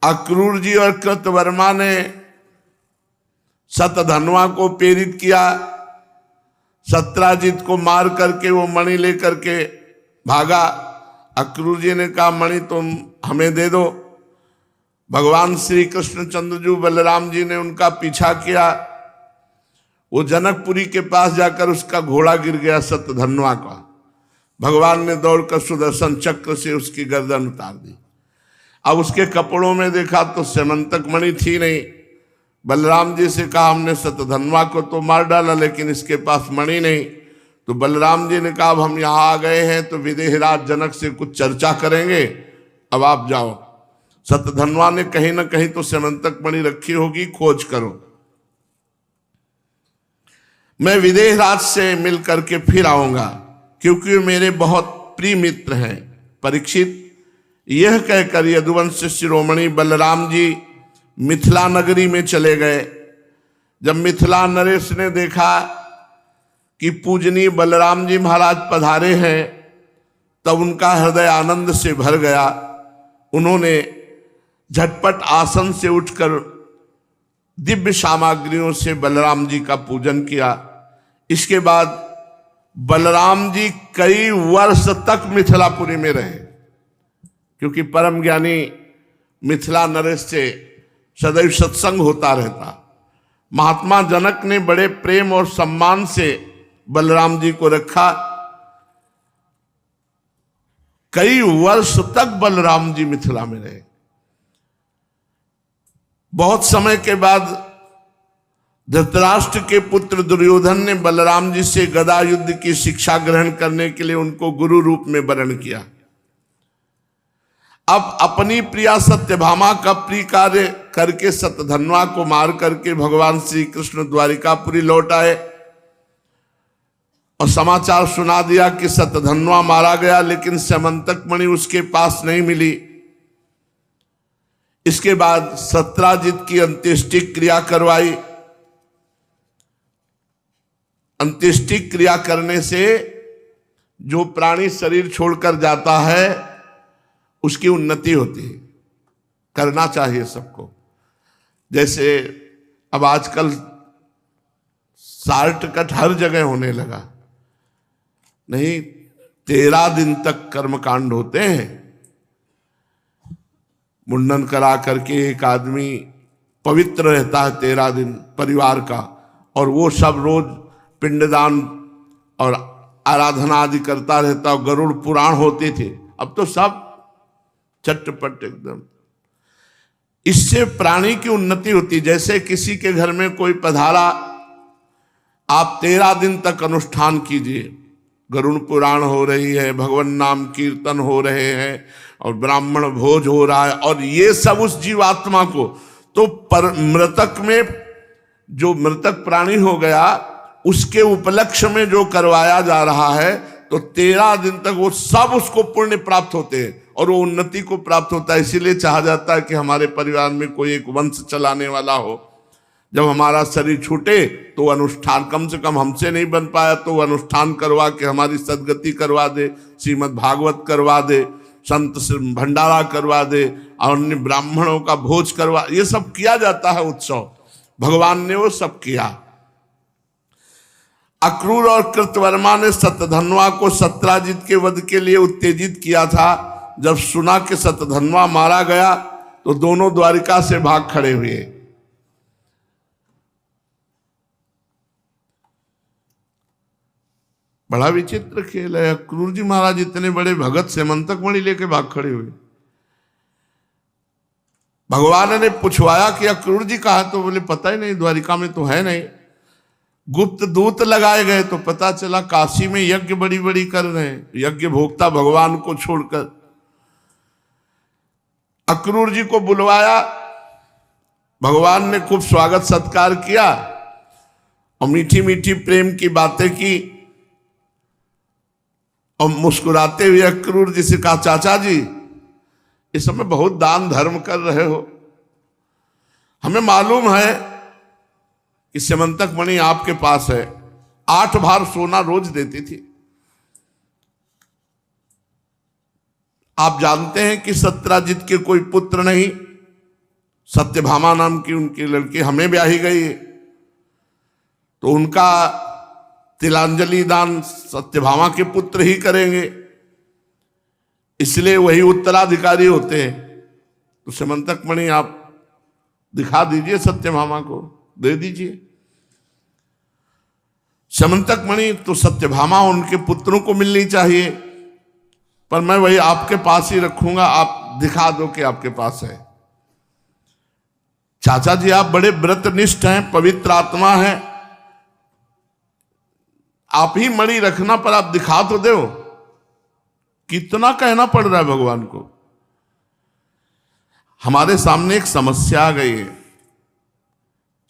अक्रूर जी और कृतवर्मा ने शतधन्वा को प्रेरित किया। सत्राजित को मार करके वो मणि लेकर के भागा। अक्रूर जी ने कहा मणि तुम हमें दे दो। भगवान श्री कृष्णचंद्र जी बलराम जी ने उनका पीछा किया। वो जनकपुरी के पास जाकर उसका घोड़ा गिर गया शतधन्वा का। भगवान ने दौड़कर सुदर्शन चक्र से उसकी गर्दन उतार दी। अब उसके कपड़ों में देखा तो स्यमंतक मणि थी नहीं। बलराम जी से कहा हमने शतधन्वा को तो मार डाला लेकिन इसके पास मणि नहीं। तो बलराम जी ने कहा अब हम यहाँ आ गए हैं तो विदेहराज जनक से कुछ चर्चा करेंगे, अब आप जाओ। शतधन्वा ने कहीं ना कहीं तो स्यमंतक मणि रखी होगी, खोज करो, मैं विदेहराज से मिल करके फिर आऊंगा क्योंकि मेरे बहुत प्रिय मित्र हैं। परीक्षित यह कहकर यदुवंश शिरोमणि बलराम जी मिथिला नगरी में चले गए। जब मिथिला नरेश ने देखा कि पूजनीय बलराम जी महाराज पधारे हैं तब उनका हृदय आनंद से भर गया। उन्होंने झटपट आसन से उठकर दिव्य सामग्रियों से बलराम जी का पूजन किया। इसके बाद बलराम जी कई वर्ष तक मिथिलापुरी में रहे क्योंकि परम ज्ञानी मिथिला नरेश से सदैव सत्संग होता रहता। महात्मा जनक ने बड़े प्रेम और सम्मान से बलराम जी को रखा। कई वर्ष तक बलराम जी मिथिला में रहे। बहुत समय के बाद धृतराष्ट्र के पुत्र दुर्योधन ने बलराम जी से गदा युद्ध की शिक्षा ग्रहण करने के लिए उनको गुरु रूप में वरण किया। अब अपनी प्रिया सत्यभामा का प्रिय कार्य करके शतधन्वा को मार करके भगवान श्री कृष्ण द्वारिकापुरी लौट आए और समाचार सुना दिया कि शतधन्वा मारा गया लेकिन स्यमंतक मणि उसके पास नहीं मिली। इसके बाद सत्राजित की अंत्येष्टि क्रिया करवाई। अंत्येष्टि क्रिया करने से जो प्राणी शरीर छोड़कर जाता है उसकी उन्नति होती है, करना चाहिए सबको। जैसे अब आजकल शॉर्टकट हर जगह होने लगा, नहीं 13 दिन तक कर्मकांड होते हैं। मुंडन करा करके एक आदमी पवित्र रहता है 13 दिन परिवार का, और वो सब रोज पिंडदान और आराधना आदि करता रहता। गरुड़ पुराण होते थे, अब तो सब चटपट एकदम। इससे प्राणी की उन्नति होती। जैसे किसी के घर में कोई पधारा, आप 13 दिन तक अनुष्ठान कीजिए। गरुड़ पुराण हो रही है, भगवान नाम कीर्तन हो रहे हैं और ब्राह्मण भोज हो रहा है, और ये सब उस जीवात्मा को तो मृतक में जो मृतक प्राणी हो गया उसके उपलक्ष्य में जो करवाया जा रहा है, तो 13 दिन तक वो सब उसको पुण्य प्राप्त होते हैं और वो उन्नति को प्राप्त होता है। इसीलिए चाहा जाता है कि हमारे परिवार में कोई एक वंश चलाने वाला हो। जब हमारा शरीर छूटे तो अनुष्ठान, कम से कम हमसे नहीं बन पाया तो वो अनुष्ठान करवा के हमारी सदगति करवा दे, श्रीमद् भागवत करवा दे, संत से भंडारा करवा दे, और अन्य ब्राह्मणों का भोज करवा, ये सब किया जाता है उत्सव। भगवान ने वो सब किया। अक्रूर और कृतवर्मा ने शतधन्वा को सत्राजित के वध के लिए उत्तेजित किया था। जब सुना कि शतधन्वा मारा गया तो दोनों द्वारिका से भाग खड़े हुए। बड़ा विचित्र खेल है। अक्रूर जी महाराज इतने बड़े भगत स्यमंतक मणि लेके भाग खड़े हुए। भगवान ने पूछवाया कि अक्रूर जी कहा, तो बोले पता ही नहीं, द्वारिका में तो है नहीं। गुप्त दूत लगाए गए तो पता चला काशी में यज्ञ बड़ी बड़ी कर रहे हैं, यज्ञ भोक्ता भगवान को छोड़कर। अक्रूर जी को बुलवाया, भगवान ने खूब स्वागत सत्कार किया और मीठी मीठी प्रेम की बातें की, और मुस्कुराते हुए अक्रूर जी से कहा, चाचा जी इस समय बहुत दान धर्म कर रहे हो, हमें मालूम है कि स्यमंतक मणि आपके पास है, 8 भार सोना रोज देती थी। आप जानते हैं कि सत्राजित के कोई पुत्र नहीं, सत्यभामा नाम की उनकी लड़की हमें ब्याही गई है, तो उनका तिलांजलि दान सत्यभामा के पुत्र ही करेंगे, इसलिए वही उत्तराधिकारी होते हैं। तो समंतक मणि आप दिखा दीजिए, सत्यभामा को दे दीजिए। समंतक मणि तो सत्यभामा उनके पुत्रों को मिलनी चाहिए, पर मैं वही आपके पास ही रखूंगा, आप दिखा दो कि आपके पास है। चाचा जी आप बड़े व्रतनिष्ठ हैं, पवित्र आत्मा है, आप ही मणि रखना, पर आप दिखा तो दो। कितना कहना पड़ रहा है भगवान को। हमारे सामने एक समस्या आ गई है।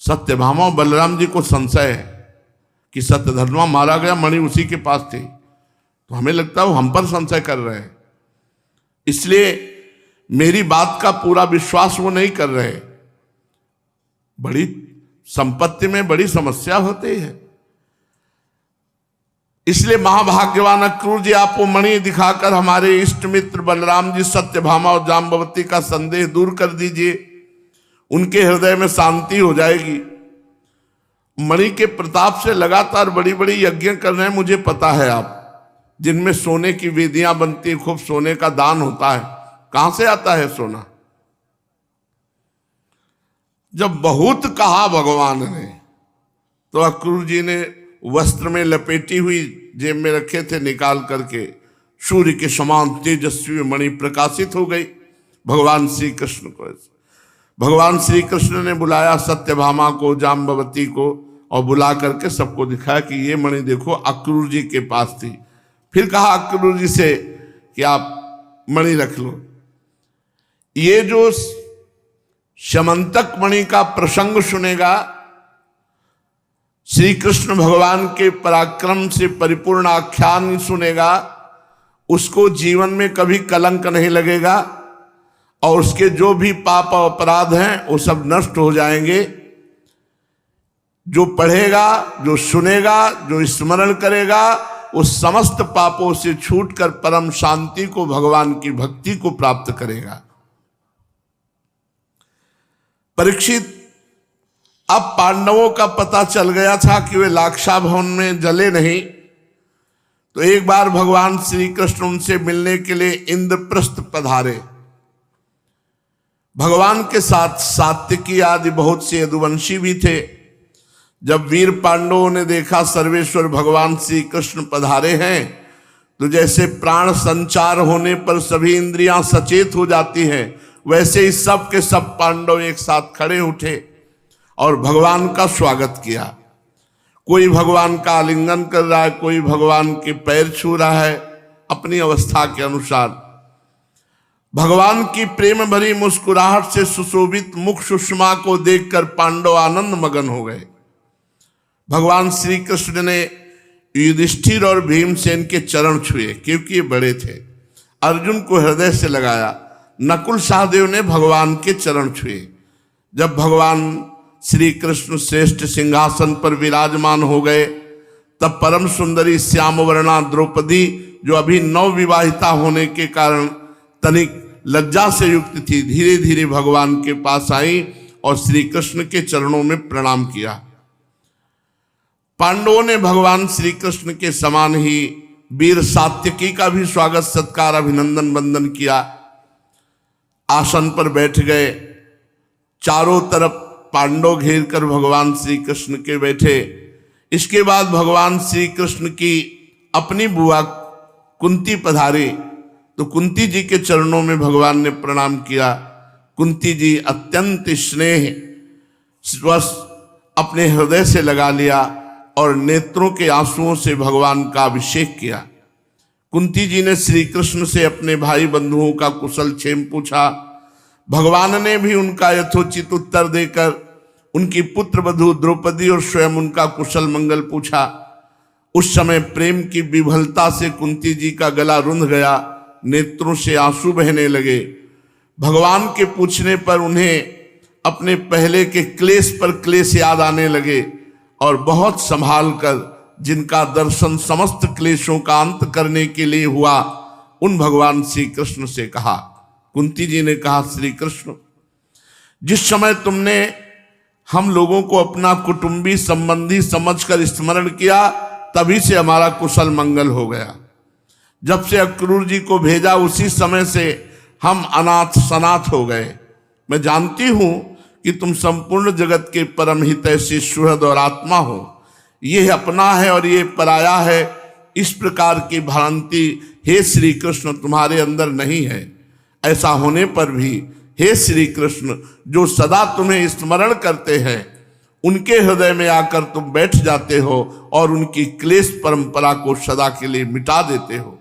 सत्यभामा और बलराम जी को संशय है कि सत्यधर्मा मारा गया, मणि उसी के पास थी, तो हमें लगता है वो हम पर संशय कर रहे हैं, इसलिए मेरी बात का पूरा विश्वास वो नहीं कर रहे। बड़ी संपत्ति में बड़ी समस्या होती है, इसलिए महाभाग्यवान अक्रूर जी आप वो मणि दिखाकर हमारे इष्ट मित्र बलराम जी, सत्यभामा और जाम्बवती का संदेह दूर कर दीजिए, उनके हृदय में शांति हो जाएगी। मणि के प्रताप से लगातार बड़ी बड़ी यज्ञ कर रहे हैं, मुझे पता है आप, जिनमें सोने की वेदियां बनती, खूब सोने का दान होता है। कहां से आता है सोना? जब बहुत कहा भगवान ने, तो अक्रूर जी ने वस्त्र में लपेटी हुई जेब में रखे थे, निकाल करके सूर्य के समान तेजस्वी मणि प्रकाशित हो गई भगवान श्री कृष्ण को। भगवान श्री कृष्ण ने बुलाया सत्यभामा को, जाम्बवती को, और बुला करके सबको दिखाया कि ये मणि देखो अक्रूर जी के पास थी। फिर कहा अक्रूर जी से कि आप मणि रख लो। ये जो समंतक मणि का प्रसंग सुनेगा, श्री कृष्ण भगवान के पराक्रम से परिपूर्ण आख्यान सुनेगा, उसको जीवन में कभी कलंक नहीं लगेगा, और उसके जो भी पाप और अपराध हैं वो सब नष्ट हो जाएंगे। जो पढ़ेगा, जो सुनेगा, जो स्मरण करेगा, उस समस्त पापों से छूटकर परम शांति को, भगवान की भक्ति को प्राप्त करेगा। परीक्षित, अब पांडवों का पता चल गया था कि वे लाक्षा भवन में जले नहीं, तो एक बार भगवान श्री कृष्ण उनसे मिलने के लिए इंद्रप्रस्थ पधारे। भगवान के साथ सात्विकी आदि बहुत से यदुवंशी भी थे। जब वीर पांडवों ने देखा सर्वेश्वर भगवान श्री कृष्ण पधारे हैं, तो जैसे प्राण संचार होने पर सभी इंद्रियां सचेत हो जाती हैं, वैसे ही सब के सब पांडव एक साथ खड़े उठे और भगवान का स्वागत किया। कोई भगवान का आलिंगन कर रहा है, कोई भगवान के पैर छू रहा है, अपनी अवस्था के अनुसार। भगवान की प्रेम भरी मुस्कुराहट से सुशोभित मुख सुषमा को देखकर पांडव आनंद मगन हो गए। भगवान श्री कृष्ण ने युधिष्ठिर और भीमसेन के चरण छुए, क्योंकि ये बड़े थे। अर्जुन को हृदय से लगाया। नकुल सहदेव ने भगवान के चरण छुए। जब भगवान श्री कृष्ण श्रेष्ठ सिंहासन पर विराजमान हो गए, तब परम सुंदरी श्यामवर्णा द्रौपदी, जो अभी नवविवाहिता होने के कारण तनिक लज्जा से युक्त थी, धीरे धीरे भगवान के पास आई और श्री कृष्ण के चरणों में प्रणाम किया। पांडवों ने भगवान श्री कृष्ण के समान ही वीर सात्यकी का भी स्वागत सत्कार अभिनंदन वंदन किया। आसन पर बैठ गए। चारों तरफ पांडव घेर कर भगवान श्री कृष्ण के बैठे। इसके बाद भगवान श्री कृष्ण की अपनी बुआ कुंती पधारी, तो कुंती जी के चरणों में भगवान ने प्रणाम किया। कुंती जी अत्यंत स्नेह स्वस अपने हृदय से लगा लिया और नेत्रों के आंसुओं से भगवान का अभिषेक किया। कुंती जी ने श्री कृष्ण से अपने भाई बंधुओं का कुशल क्षेम पूछा। भगवान ने भी उनका यथोचित उत्तर देकर उनकी पुत्र वधू द्रौपदी और स्वयं उनका कुशल मंगल पूछा। उस समय प्रेम की विभलता से कुंती जी का गला रुंध गया, नेत्रों से आंसू बहने लगे। भगवान के पूछने पर उन्हें अपने पहले के क्लेश पर क्लेश याद आने लगे और बहुत संभाल कर, जिनका दर्शन समस्त क्लेशों का अंत करने के लिए हुआ, उन भगवान श्री कृष्ण से कहा। कुंती जी ने कहा, श्री कृष्ण, जिस समय तुमने हम लोगों को अपना कुटुंबी संबंधी समझकर स्मरण किया, तभी से हमारा कुशल मंगल हो गया। जब से अक्रूर जी को भेजा, उसी समय से हम अनाथ सनाथ हो गए। मैं जानती हूं कि तुम संपूर्ण जगत के परम हितैषी सुहृद और आत्मा हो। ये अपना है और ये पराया है, इस प्रकार की भ्रांति हे श्री कृष्ण तुम्हारे अंदर नहीं है। ऐसा होने पर भी हे श्री कृष्ण, जो सदा तुम्हें स्मरण करते हैं, उनके हृदय में आकर तुम बैठ जाते हो और उनकी क्लेश परंपरा को सदा के लिए मिटा देते हो।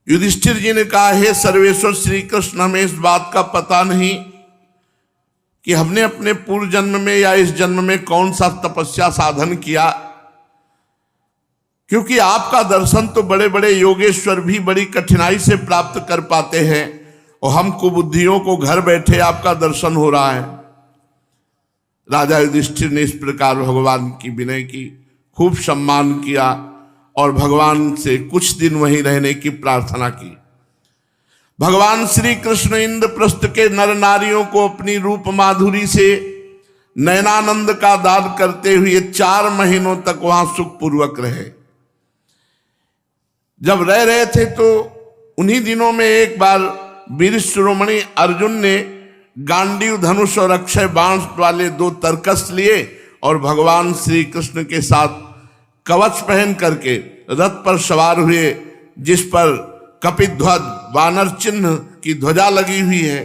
युधिष्ठिर जी ने कहा, हे सर्वेश्वर श्री कृष्ण, हमें इस बात का पता नहीं कि हमने अपने पूर्व जन्म में या इस जन्म में कौन सा तपस्या साधन किया, क्योंकि आपका दर्शन तो बड़े बड़े योगेश्वर भी बड़ी कठिनाई से प्राप्त कर पाते हैं और हम कुबुद्धियों को घर बैठे आपका दर्शन हो रहा है। राजा युधिष्ठिर ने इस प्रकार भगवान की विनय की, खूब सम्मान किया और भगवान से कुछ दिन वहीं रहने की प्रार्थना की। भगवान श्री कृष्ण इंद्रप्रस्थ के नर नारियों को अपनी रूप माधुरी से नयनानंद का दान करते हुए 4 महीनों तक वहां सुखपूर्वक रहे। जब रह रहे थे तो उन्हीं दिनों में एक बार वीर शिरोमणि अर्जुन ने गांडीव धनुष और अक्षय बाण वाले 2 तरकस लिए और भगवान श्री कृष्ण के साथ कवच पहन करके रथ पर सवार हुए, जिस पर कपिध्वज वानर चिन्ह की ध्वजा लगी हुई है।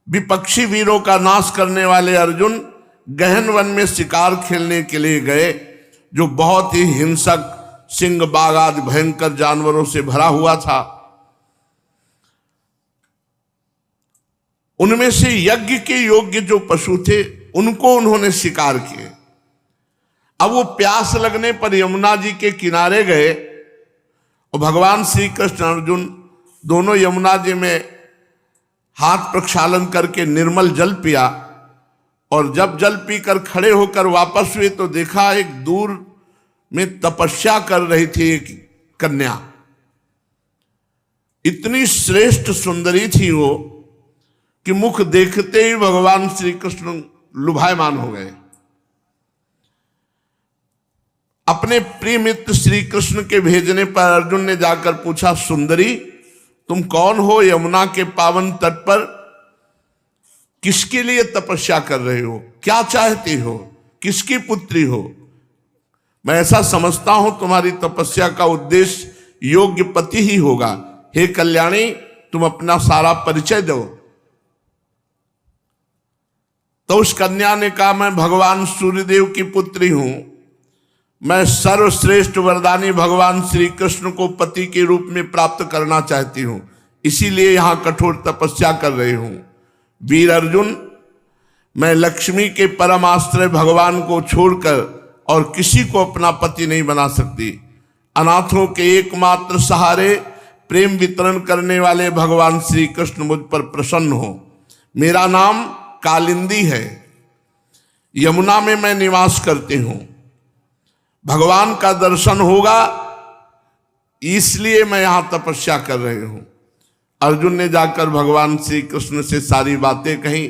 विपक्षी वीरों का नाश करने वाले अर्जुन गहन वन में शिकार खेलने के लिए गए, जो बहुत ही हिंसक सिंह बाघ आदि भयंकर जानवरों से भरा हुआ था। उनमें से यज्ञ के योग्य जो पशु थे, उनको उन्होंने शिकार किए। अब वो प्यास लगने पर यमुना जी के किनारे गए और भगवान श्री कृष्ण अर्जुन दोनों यमुना जी में हाथ प्रक्षालन करके निर्मल जल पिया, और जब जल पीकर खड़े होकर वापस हुए तो देखा एक दूर में तपस्या कर रही थी एक कन्या। इतनी श्रेष्ठ सुंदरी थी वो कि मुख देखते ही भगवान श्री कृष्ण लुभायमान हो गए। अपने प्रिय मित्र श्री कृष्ण के भेजने पर अर्जुन ने जाकर पूछा, सुंदरी तुम कौन हो? यमुना के पावन तट पर किसके लिए तपस्या कर रहे हो? क्या चाहती हो? किसकी पुत्री हो? मैं ऐसा समझता हूं तुम्हारी तपस्या का उद्देश्य योग्य पति ही होगा। हे कल्याणी, तुम अपना सारा परिचय दो। तो उस कन्या ने कहा, मैं भगवान सूर्यदेव की पुत्री हूं। मैं सर्वश्रेष्ठ वरदानी भगवान श्री कृष्ण को पति के रूप में प्राप्त करना चाहती हूं, इसीलिए यहां कठोर तपस्या कर रही हूं। वीर अर्जुन, मैं लक्ष्मी के परम आश्रय भगवान को छोड़कर और किसी को अपना पति नहीं बना सकती। अनाथों के एकमात्र सहारे प्रेम वितरण करने वाले भगवान श्री कृष्ण मुझ पर प्रसन्न हो। मेरा नाम कालिंदी है, यमुना में मैं निवास करती हूं। भगवान का दर्शन होगा इसलिए मैं यहां तपस्या कर रही हूं। अर्जुन ने जाकर भगवान श्री कृष्ण से सारी बातें कही।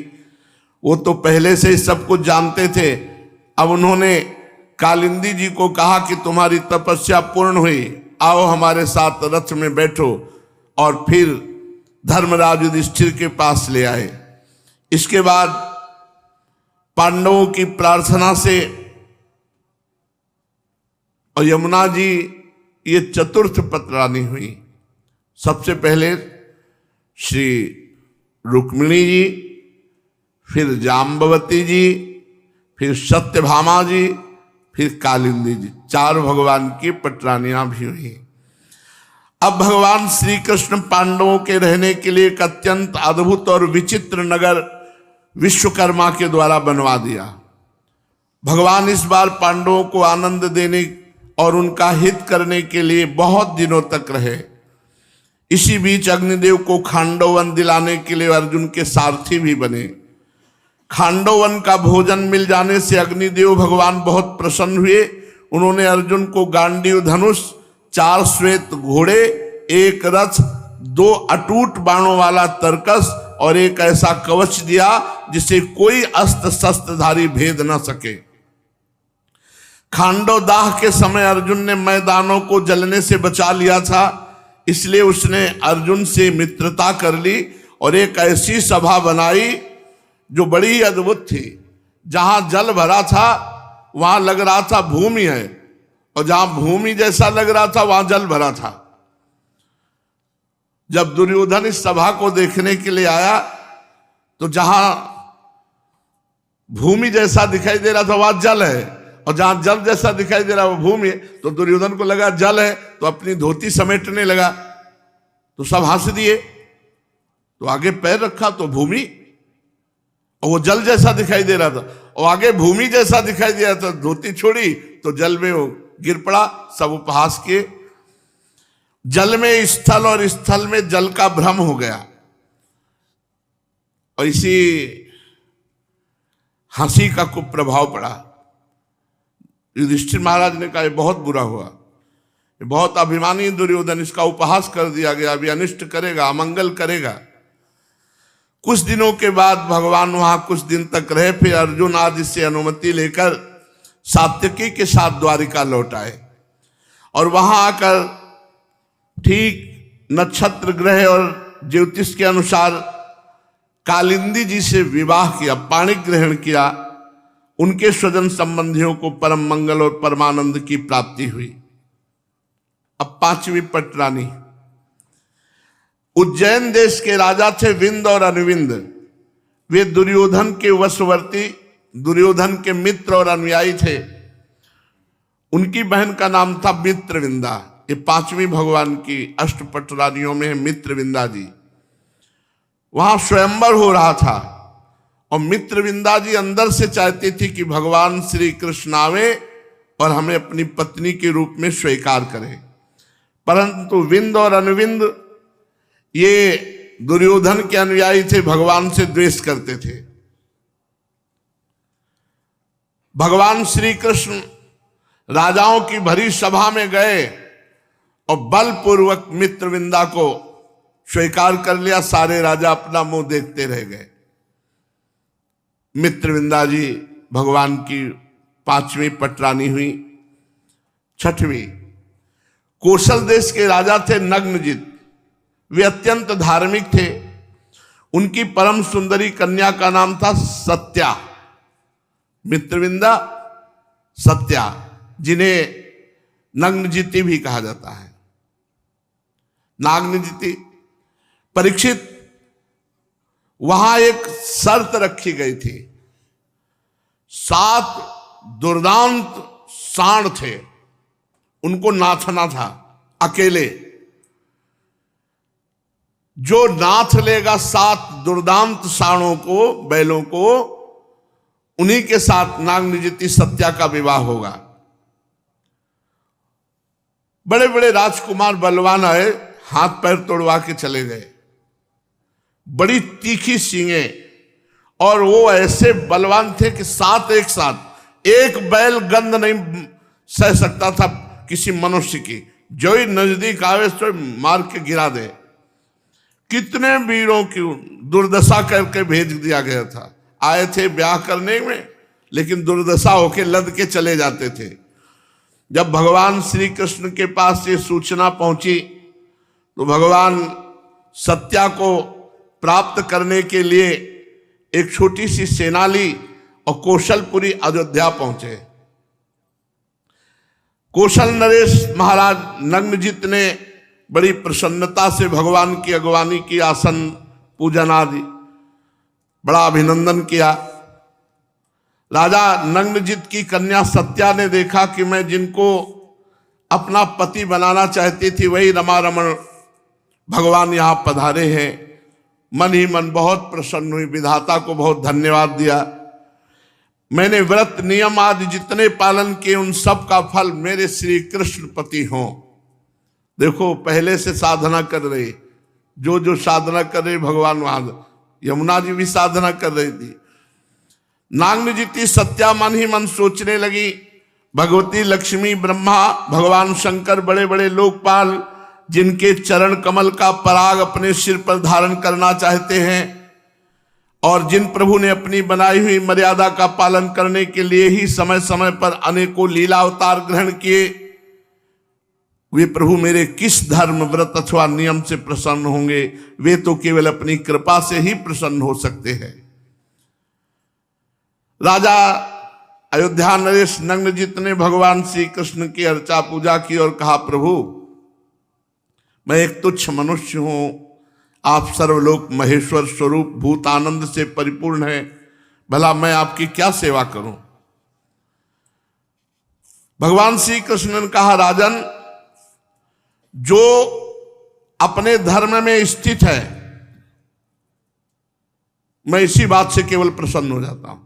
वो तो पहले से ही सब कुछ जानते थे। अब उन्होंने कालिंदी जी को कहा कि तुम्हारी तपस्या पूर्ण हुई, आओ हमारे साथ रथ में बैठो, और फिर धर्मराज युधिष्ठिर के पास ले आए। इसके बाद पांडवों की प्रार्थना से और यमुना जी ये चतुर्थ पत्रानी हुई। सबसे पहले श्री रुक्मिणी जी, फिर जाम्बवती जी, फिर सत्यभामा जी, फिर कालिंदी जी, 4 भगवान की पटरानियां भी हुई। अब भगवान श्री कृष्ण पांडवों के रहने के लिए एक अत्यंत अद्भुत और विचित्र नगर विश्वकर्मा के द्वारा बनवा दिया। भगवान इस बार पांडवों को आनंद देने और उनका हित करने के लिए बहुत दिनों तक रहे। इसी बीच अग्निदेव को खांडववन दिलाने के लिए अर्जुन के सारथी भी बने। खांडववन का भोजन मिल जाने से अग्निदेव भगवान बहुत प्रसन्न हुए। उन्होंने अर्जुन को गांडीव धनुष, 4 श्वेत घोड़े, 1 रथ, 2 अटूट बाणों वाला तरकस और एक ऐसा कवच दिया जिसे कोई अस्त्र शस्त्रधारी भेद न सके। खांडोदाह के समय अर्जुन ने मैदानों को जलने से बचा लिया था, इसलिए उसने अर्जुन से मित्रता कर ली और एक ऐसी सभा बनाई जो बड़ी अद्भुत थी। जहां जल भरा था वहां लग रहा था भूमि है, और जहां भूमि जैसा लग रहा था वहां जल भरा था। जब दुर्योधन इस सभा को देखने के लिए आया तो जहां भूमि जैसा दिखाई दे रहा था वहां जल है, और जहां जल जैसा दिखाई दे रहा वो भूमि है। तो दुर्योधन को लगा जल है, तो अपनी धोती समेटने लगा, तो सब हंस दिए। तो आगे पैर रखा तो भूमि, और वो जल जैसा दिखाई दे रहा था, और आगे भूमि जैसा दिखाई दे रहा था। धोती छोड़ी तो जल में वो गिर पड़ा। सब उपहास किए। जल में स्थल और स्थल में जल का भ्रम हो गया, और इसी हंसी का कुप्रभाव पड़ा। युधिष्ठिर महाराज ने कहा ये बहुत बुरा हुआ, ये बहुत अभिमानी दुर्योधन, इसका उपहास कर दिया गया, अभी अनिष्ट करेगा, अमंगल करेगा। कुछ दिनों के बाद भगवान वहां कुछ दिन तक रहे, फिर अर्जुन आदि से अनुमति लेकर सात्यकी के साथ द्वारिका लौट आए, और वहां आकर ठीक नक्षत्र ग्रह और ज्योतिष के अनुसार कालिंदी जी से विवाह किया, पाणी ग्रहण किया। उनके स्वजन संबंधियों को परम मंगल और परमानंद की प्राप्ति हुई। अब पांचवी पटरानी। उज्जैन देश के राजा थे विंद और अनुविंद। वे दुर्योधन के वशवर्ती, दुर्योधन के मित्र और अनुयायी थे। उनकी बहन का नाम था मित्रविंदा। ये पांचवी भगवान की अष्टपट रानियों में है मित्रविंदा जी। वहां स्वयंवर हो रहा था, और मित्रविंदा जी अंदर से चाहती थी कि भगवान श्री कृष्ण आवे और हमें अपनी पत्नी के रूप में स्वीकार करें। परंतु विंद और अनुविंद ये दुर्योधन के अनुयायी थे, भगवान से द्वेष करते थे। भगवान श्री कृष्ण राजाओं की भरी सभा में गए और बलपूर्वक मित्रविंदा को स्वीकार कर लिया। सारे राजा अपना मुंह देखते रह गए। मित्रविंदा जी भगवान की पांचवी पटरानी हुई। छठवीं, कौशल देश के राजा थे नग्नजित। वे अत्यंत धार्मिक थे। उनकी परम सुंदरी कन्या का नाम था सत्या। मित्रविंदा, सत्या, जिन्हें नग्नजिति भी कहा जाता है। नाग्नजिति। परीक्षित, वहां एक शर्त रखी गई थी। 7 दुर्दांत सांड थे, उनको नाथना था अकेले। जो नाथ लेगा 7 दुर्दांत सांडों को, बैलों को, उन्हीं के साथ नागनिजिति सत्या का विवाह होगा। बड़े बड़े राजकुमार बलवान आए, हाथ पैर तोड़वा के चले गए। बड़ी तीखी सींगें, और वो ऐसे बलवान थे कि 7 एक साथ, एक बैल गंध नहीं सह सकता था किसी मनुष्य की। जो ही नजदीक आवे तो मार के गिरा दे। कितने वीरों की दुर्दशा करके भेज दिया गया था। आए थे ब्याह करने में, लेकिन दुर्दशा होके लद के चले जाते थे। जब भगवान श्री कृष्ण के पास ये सूचना पहुंची तो भगवान सत्या को प्राप्त करने के लिए एक छोटी सी सेना ली और कौशलपुरी अयोध्या पहुंचे। कौशल नरेश महाराज नग्नजित ने बड़ी प्रसन्नता से भगवान की अगवानी की, आसन पूजन आदि बड़ा अभिनंदन किया। राजा नग्नजित की कन्या सत्या ने देखा कि मैं जिनको अपना पति बनाना चाहती थी वही रमा रमण भगवान यहाँ पधारे हैं। मन ही मन बहुत प्रसन्न हुई, विधाता को बहुत धन्यवाद दिया। मैंने व्रत नियम आदि जितने पालन किए उन सब का फल मेरे श्री कृष्ण पति हों। देखो पहले से साधना कर रहे, जो साधना कर रहे भगवान वहां, यमुना जी भी साधना कर रही थी। नागनिजिति सत्या मन ही मन सोचने लगी, भगवती लक्ष्मी, ब्रह्मा, भगवान शंकर, बड़े बड़े लोकपाल जिनके चरण कमल का पराग अपने सिर पर धारण करना चाहते हैं, और जिन प्रभु ने अपनी बनाई हुई मर्यादा का पालन करने के लिए ही समय समय पर अनेकों लीला अवतार ग्रहण किए, वे प्रभु मेरे किस धर्म व्रत अथवा नियम से प्रसन्न होंगे? वे तो केवल अपनी कृपा से ही प्रसन्न हो सकते हैं। राजा अयोध्या नरेश नग्नजित ने भगवान श्री कृष्ण की अर्चा पूजा की और कहा, प्रभु मैं एक तुच्छ मनुष्य हूं, आप सर्वलोक महेश्वर स्वरूप भूत आनंद से परिपूर्ण है, भला मैं आपकी क्या सेवा करूं? भगवान श्री कृष्ण ने कहा, राजन, जो अपने धर्म में स्थित है, मैं इसी बात से केवल प्रसन्न हो जाता हूं।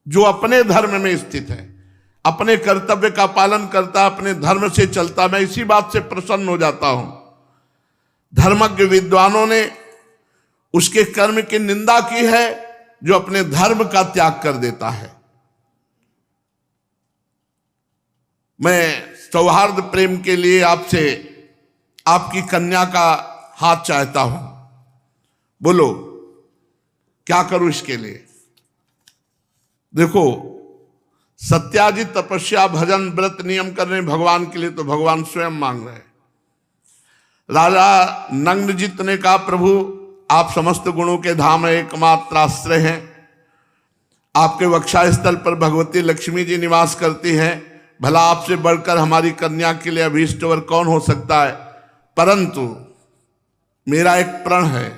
जो अपने धर्म में स्थित है, अपने कर्तव्य का पालन करता, अपने धर्म से चलता, मैं इसी बात से प्रसन्न हो जाता हूं। धर्मज्ञ विद्वानों ने उसके कर्म की निंदा की है जो अपने धर्म का त्याग कर देता है। मैं सौहार्द प्रेम के लिए आपसे आपकी कन्या का हाथ चाहता हूं, बोलो क्या करूं इसके लिए? देखो, सत्याजित तपस्या भजन व्रत नियम करने भगवान के लिए तो भगवान स्वयं मांग रहे हैं। राजा नग्नजित ने कहा, प्रभु आप समस्त गुणों के धाम एकमात्र आश्रय हैं, आपके वक्षास्थल पर भगवती लक्ष्मी जी निवास करती हैं, भला आपसे बढ़कर हमारी कन्या के लिए अभीष्ट वर कौन हो सकता है? परंतु मेरा एक प्रण है,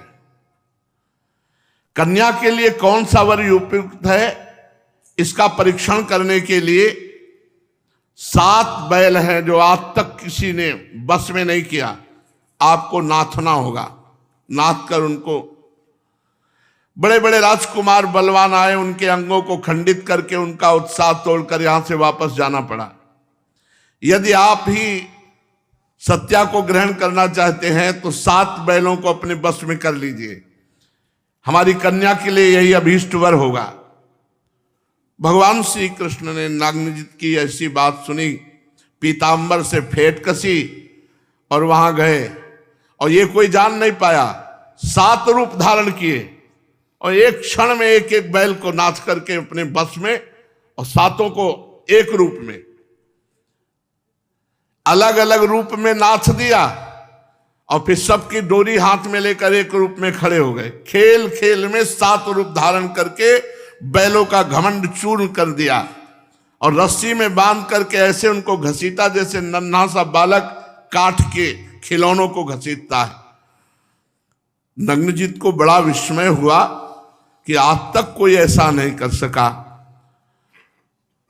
कन्या के लिए कौन सा वर उपयुक्त है इसका परीक्षण करने के लिए 7 बैल हैं जो आज तक किसी ने बस में नहीं किया, आपको नाथना होगा। नाथ कर उनको, बड़े बड़े राजकुमार बलवान आए, उनके अंगों को खंडित करके उनका उत्साह तोड़कर यहां से वापस जाना पड़ा। यदि आप ही सत्या को ग्रहण करना चाहते हैं तो 7 बैलों को अपने बस में कर लीजिए, हमारी कन्या के लिए यही अभीष्ट वर होगा। भगवान श्री कृष्ण ने नग्नजित की ऐसी बात सुनी, पीतांबर से फेंट कसी और वहां गए, और ये कोई जान नहीं पाया, 7 रूप धारण किए और एक क्षण में एक एक बैल को नाच करके अपने बस में, और 7 को एक रूप में अलग अलग रूप में नाच दिया, और फिर सबकी डोरी हाथ में लेकर एक रूप में खड़े हो गए। खेल खेल में 7 रूप धारण करके बैलों का घमंड चूर्ण कर दिया, और रस्सी में बांध करके ऐसे उनको घसीटा जैसे नन्हा सा बालक काठ के खिलौनों को घसीटता है। नग्नजित को बड़ा विस्मय हुआ कि आज तक कोई ऐसा नहीं कर सका।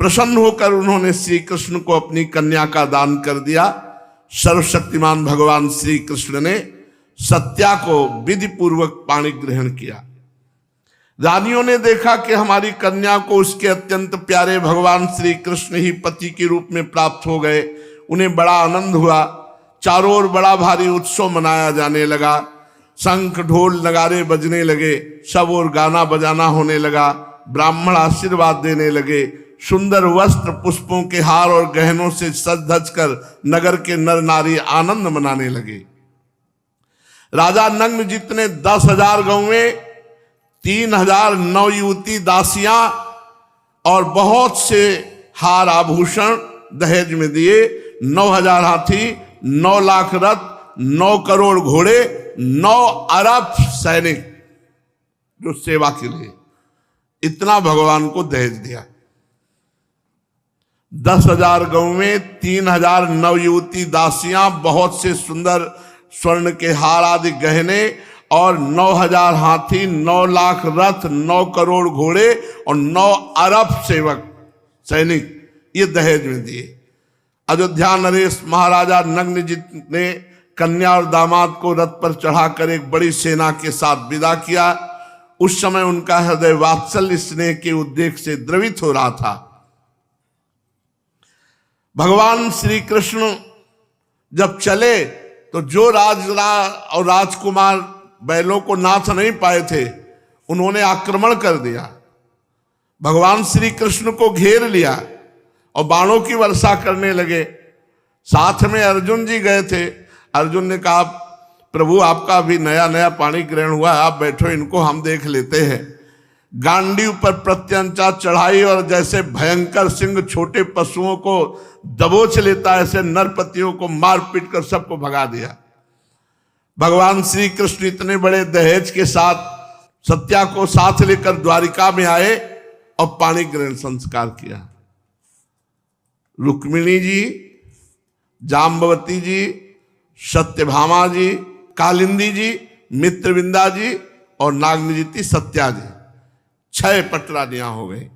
प्रसन्न होकर उन्होंने श्री कृष्ण को अपनी कन्या का दान कर दिया। सर्वशक्तिमान भगवान श्री कृष्ण ने सत्या को विधि पूर्वक पाणी ग्रहण किया। रानियों ने देखा कि हमारी कन्या को उसके अत्यंत प्यारे भगवान श्री कृष्ण ही पति के रूप में प्राप्त हो गए। उन्हें बड़ा आनंद हुआ। चारों ओर बड़ा भारी उत्सव मनाया जाने लगा, शंख ढोल नगारे बजने लगे, सब ओर गाना बजाना होने लगा, ब्राह्मण आशीर्वाद देने लगे, सुंदर वस्त्र पुष्पों के हार और गहनों से सज धज कर नगर के नर नारी आनंद मनाने लगे। राजा नग्नजित ने 10,000 गौवें, 3,000 नवयुवती दासियां और बहुत से हार आभूषण दहेज में दिए। 9,000 हाथी, 9 लाख रथ, 9 करोड़ घोड़े, 9 अरब सैनिक जो सेवा के लिए, इतना भगवान को दहेज दिया। 10,000 गौवें, 3,000 नवयुवती दासियां, बहुत से सुंदर स्वर्ण के हार आदि गहने, और 9,000 हाथी, 9 लाख रथ, 9 करोड़ घोड़े और 9 अरब सेवक सैनिक, ये दहेज में दिए। अयोध्या नरेश महाराजा नग्नजित ने कन्या और दामाद को रथ पर चढ़ाकर एक बड़ी सेना के साथ विदा किया। उस समय उनका हृदय वात्सल्य स्नेह के उद्रेक से द्रवित हो रहा था। भगवान श्री कृष्ण जब चले तो जो राजरा और राजकुमार बैलों को नाथ नहीं पाए थे, उन्होंने आक्रमण कर दिया, भगवान श्री कृष्ण को घेर लिया और बाणों की वर्षा करने लगे। साथ में अर्जुन जी गए थे। अर्जुन ने कहा, प्रभु आपका अभी नया नया पाणी ग्रहण हुआ है, आप बैठो, इनको हम देख लेते हैं। गांडीव पर प्रत्यंचा चढ़ाई और जैसे भयंकर सिंह छोटे पशुओं को दबोच लेता ऐसे नरपतियों को मार पीट कर सबको भगा दिया। भगवान श्री कृष्ण इतने बड़े दहेज के साथ सत्या को साथ लेकर द्वारिका में आए और पाणी ग्रहण संस्कार किया। रुक्मिणी जी, जाम्बवती जी, सत्यभामा जी, कालिंदी जी, मित्रविंदा जी और नागनिजिति सत्या जी, 6 पटरानियां हो गई।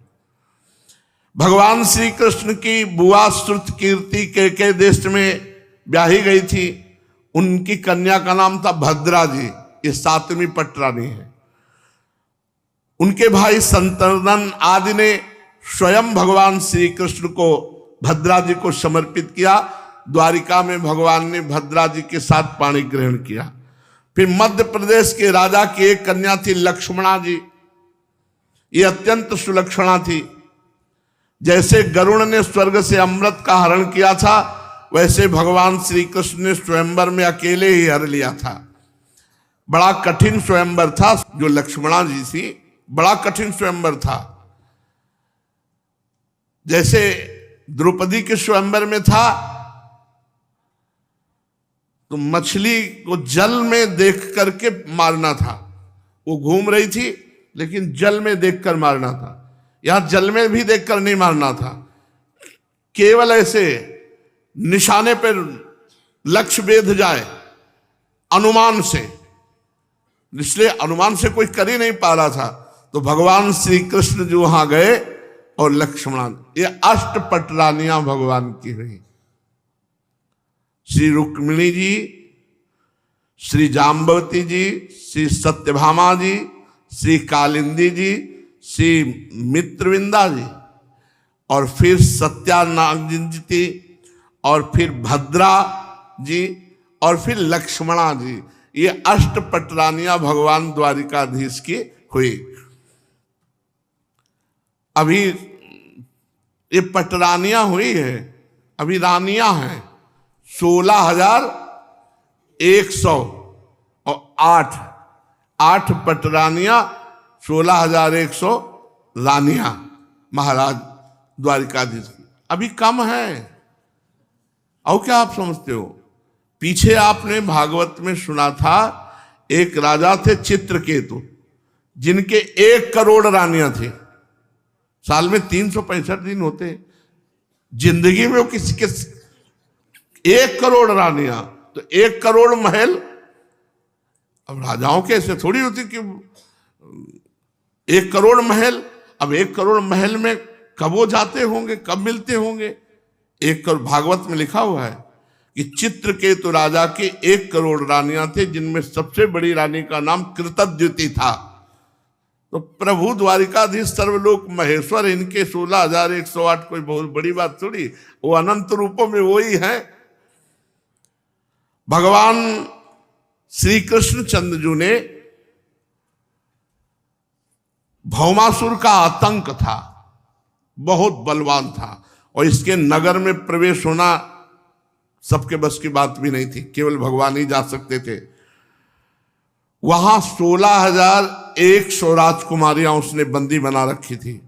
भगवान श्री कृष्ण की बुआ श्रुत कीर्ति के देश में ब्याही गई थी। उनकी कन्या का नाम था भद्रा जी, ये 7वीं पटरानी है। उनके भाई संतर्दन आदि ने स्वयं भगवान श्री कृष्ण को भद्रा जी को समर्पित किया। द्वारिका में भगवान ने भद्रा जी के साथ पाणी ग्रहण किया। फिर मध्य प्रदेश के राजा की एक कन्या थी लक्ष्मणा जी, ये अत्यंत सुलक्षणा थी। जैसे गरुड़ ने स्वर्ग से अमृत का हरण किया था वैसे भगवान श्री कृष्ण ने स्वयंवर में अकेले ही हर लिया था। बड़ा कठिन स्वयंवर था जो लक्ष्मणा जी थी, बड़ा कठिन स्वयंवर था। जैसे द्रौपदी के स्वयंवर में था तो मछली को जल में देख करके मारना था। वो घूम रही थी लेकिन जल में देखकर मारना था। यहां जल में भी देखकर नहीं मारना था, केवल ऐसे निशाने पर लक्ष्य भेद जाए अनुमान से, इसलिए अनुमान से कोई कर ही नहीं पा रहा था। तो भगवान श्री कृष्ण जो वहां गए और लक्ष्मण, ये 8 पटरानियां भगवान की हुई। श्री रुक्मिणी जी, श्री जाम्बवती जी, श्री सत्यभामा जी, श्री कालिंदी जी, श्री मित्रविंदा जी और फिर सत्या नागनिजिति और फिर भद्रा जी और फिर लक्ष्मणा जी, ये 8 पटरानियां भगवान द्वारिकाधीश की हुई। अभी ये पटरानियां हुई है, अभी रानियां हैं 16,108 8 पटरानियां, 16,100 रानियां महाराज द्वारिकाधीश की। अभी कम है। और क्या आप समझते हो? पीछे आपने भागवत में सुना था एक राजा थे चित्रकेतु, जिनके 1 करोड़ रानियां थी। साल में 365 दिन होते, जिंदगी में वो किसी के 1 करोड़ रानियां, तो 1 करोड़ महल। अब राजाओं के ऐसे थोड़ी होती कि 1 करोड़ महल। अब 1 करोड़ महल में कब वो जाते होंगे, कब मिलते होंगे? 1 करोड़ भागवत में लिखा हुआ है कि चित्रकेतु राजा के 1 करोड़ रानियां थे, जिनमें सबसे बड़ी रानी का नाम कृतद्युति था। तो प्रभु द्वारिकाधीश सर्वलोक महेश्वर, इनके 16,108 कोई बहुत बड़ी बात थोड़ी, वो अनंत रूपों में वही है। भगवान श्री कृष्ण चंद्रजू ने, भौमासुर का आतंक था, बहुत बलवान था और इसके नगर में प्रवेश होना सबके बस की बात भी नहीं थी, केवल भगवान ही जा सकते थे। वहां 16,100 राजकुमारियां उसने बंदी बना रखी थी।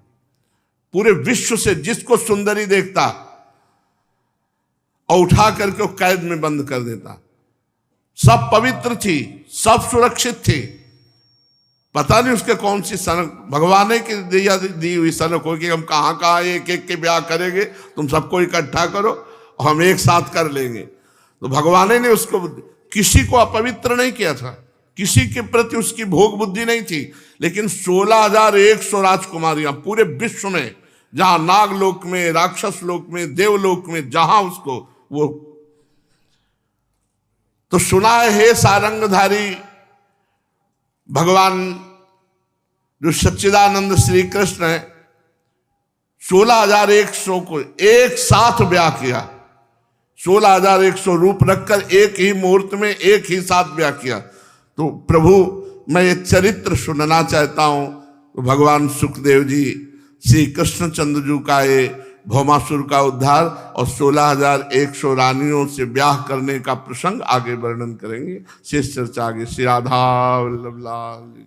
पूरे विश्व से जिसको सुंदरी देखता और उठा करके वो कैद में बंद कर देता। सब पवित्र थी, सब सुरक्षित थी। पता नहीं उसके कौन सी सनक, भगवान ने की दी हुई सनक हो कि हम कहाँ एक एक के ब्याह करेंगे, तुम सबको इकट्ठा करो और हम एक साथ कर लेंगे। तो भगवान ने उसको किसी को अपवित्र नहीं किया था, किसी के प्रति उसकी भोग बुद्धि नहीं थी। लेकिन 16,100 राजकुमारियां पूरे विश्व में, जहां नागलोक में, राक्षस लोक में, देवलोक में, जहां उसको वो। तो सुना है सारंगधारी भगवान जो सच्चिदानंद श्री कृष्ण है, 16,100 को एक साथ ब्याह किया। 16,100 रूप रखकर एक ही मुहूर्त में एक ही साथ ब्याह किया। तो प्रभु, मैं ये चरित्र सुनना चाहता हूं। तो भगवान सुखदेव जी श्री कृष्ण चंद्रजू का ये भौमासुर का उद्धार और 16,100 रानियों से ब्याह करने का प्रसंग आगे वर्णन करेंगे। शेष चर्चा आगे। श्री राधा वल्लभ लाल।